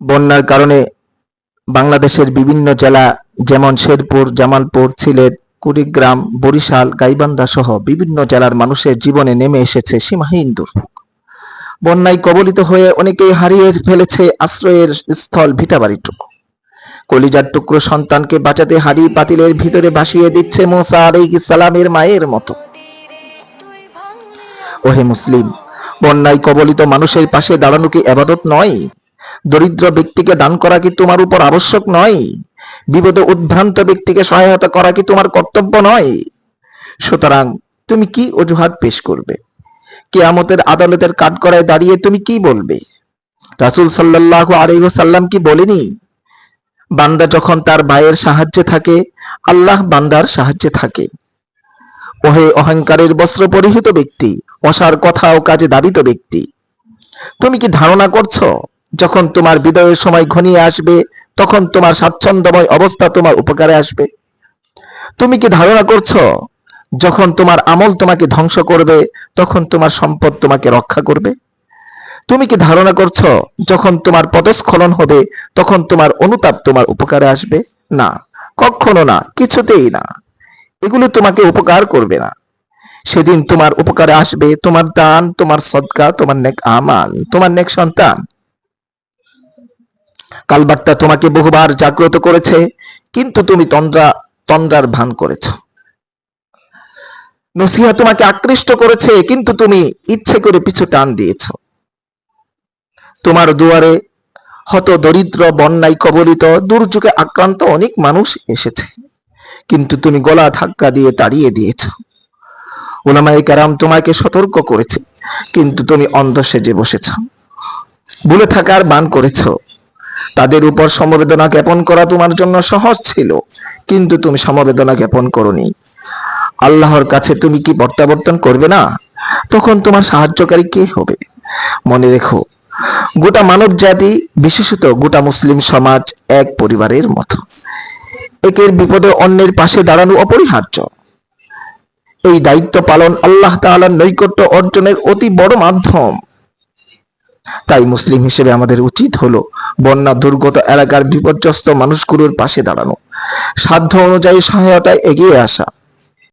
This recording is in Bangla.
বন্যার কারণে বাংলাদেশের বিভিন্ন জেলা যেমন শেরপুর, জামালপুর, সিলেট, কুড়িগ্রাম, বরিশাল, গাইবান্ধা সহ বিভিন্ন জেলার মানুষের জীবনে নেমে এসেছে সীমাহীন দুর্ভোগ। বন্যায় কবলিত হয়ে অনেকেই হারিয়ে ফেলেছে আশ্রয়ের স্থল, ভিটাবাড়িটুকু। কলিজার টুকরো সন্তানকে বাঁচাতে হাড়ি পাতিলের ভিতরে ভাসিয়ে দিচ্ছে মুসা আলাইহিস সালামের মায়ের মতো। ওহে মুসলিম, বন্যায় কবলিত মানুষের পাশে দাঁড়ানো কি ইবাদত নয়? দরিদ্র ব্যক্তিকে দান করা কি তোমার উপর আবশ্যক নয়? বিপদে উদ্ভ্রান্ত ব্যক্তিকে সহায়তা করা কি তোমার কর্তব্য নয়? সুতরাং তুমি কি অজুহাত পেশ করবে? কিয়ামতের আদালতের কাঠগড়ায় দাঁড়িয়ে তুমি কি বলবে? রাসূল সাল্লাল্লাহু আলাইহি ওয়াসাল্লাম কি বলেনি, বান্দা যখন তার ভাইয়ের সাহায্যে থাকে, আল্লাহ বান্দার সাহায্যে থাকে? ওহে অহংকারের বস্ত্র পরিহিত ব্যক্তি, অসার কথা ও কাজে দাবিত ব্যক্তি, তুমি কি ধারণা করছো যখন তোমার বিদায়ের সময় ঘনিয়ে আসবে তখন তোমার স্বাচ্ছন্দ্যময় অবস্থা তোমার উপকারে আসবে? তুমি কি ধারণা করছো যখন তোমার আমল তোমাকে ধ্বংস করবে তখন তোমার সম্পদ তোমাকে রক্ষা করবে? তুমি কি ধারণা করছো যখন তোমার পদস্খলন হবে তখন তোমার অনুতাপ তোমার উপকারে আসবে? না, কখনো না, কিছুতেই না। এগুলো তোমাকে উপকার করবে না। সেদিন তোমার উপকারে আসবে তোমার দান, তোমার সদকা, তোমার নেক আমাল, তোমার নেক সন্তান। কালবার্তা তোমাকে বহুবার জাগ্রত করেছে, কিন্তু তুমি তন্দ্রার ভান করেছ। নসিহা তোমাকে আকৃষ্ট করেছে, কিন্তু তুমি ইচ্ছে করে পিছু টান দিয়েছ। তোমার দুয়ারে হত দরিদ্র, বন্যায় কবলিত, দুর্যোগে আক্রান্ত অনেক মানুষ এসেছে, কিন্তু তুমি গলা ধাক্কা দিয়ে তাড়িয়ে দিয়েছ। উলামায়ে কেরাম তোমাকে সতর্ক করেছে, কিন্তু তুমি অন্ধ সেজে বসেছ। ভুলে থাকার বান করেছ। তাদের উপর সমবেদনা জ্ঞাপন করা তোমার জন্য সহজ ছিল, কিন্তু তুমি সমবেদনা জ্ঞাপন করনি। আল্লাহর কাছে তুমি কি প্রত্যাবর্তন করবে না? তখন তোমার সাহায্যকারী কে হবে? মনে রেখো, গোটা মানব জাতি, বিশেষত গোটা মুসলিম সমাজ এক পরিবারের মতো। একের বিপদে অন্যের পাশে দাঁড়ানো অপরিহার্য। এই দায়িত্ব পালন আল্লাহ তাআলার নৈকট্য অর্জনের অতি বড় মাধ্যম। তাই মুসলিম হিসেবে আমাদের উচিত হলো বন্যা দুর্গত এলাকার বিপর্যস্ত মানুষগুলোর পাশে দাঁড়ানো, সাধ্য অনুযায়ী সহায়তায় এগিয়ে আসা।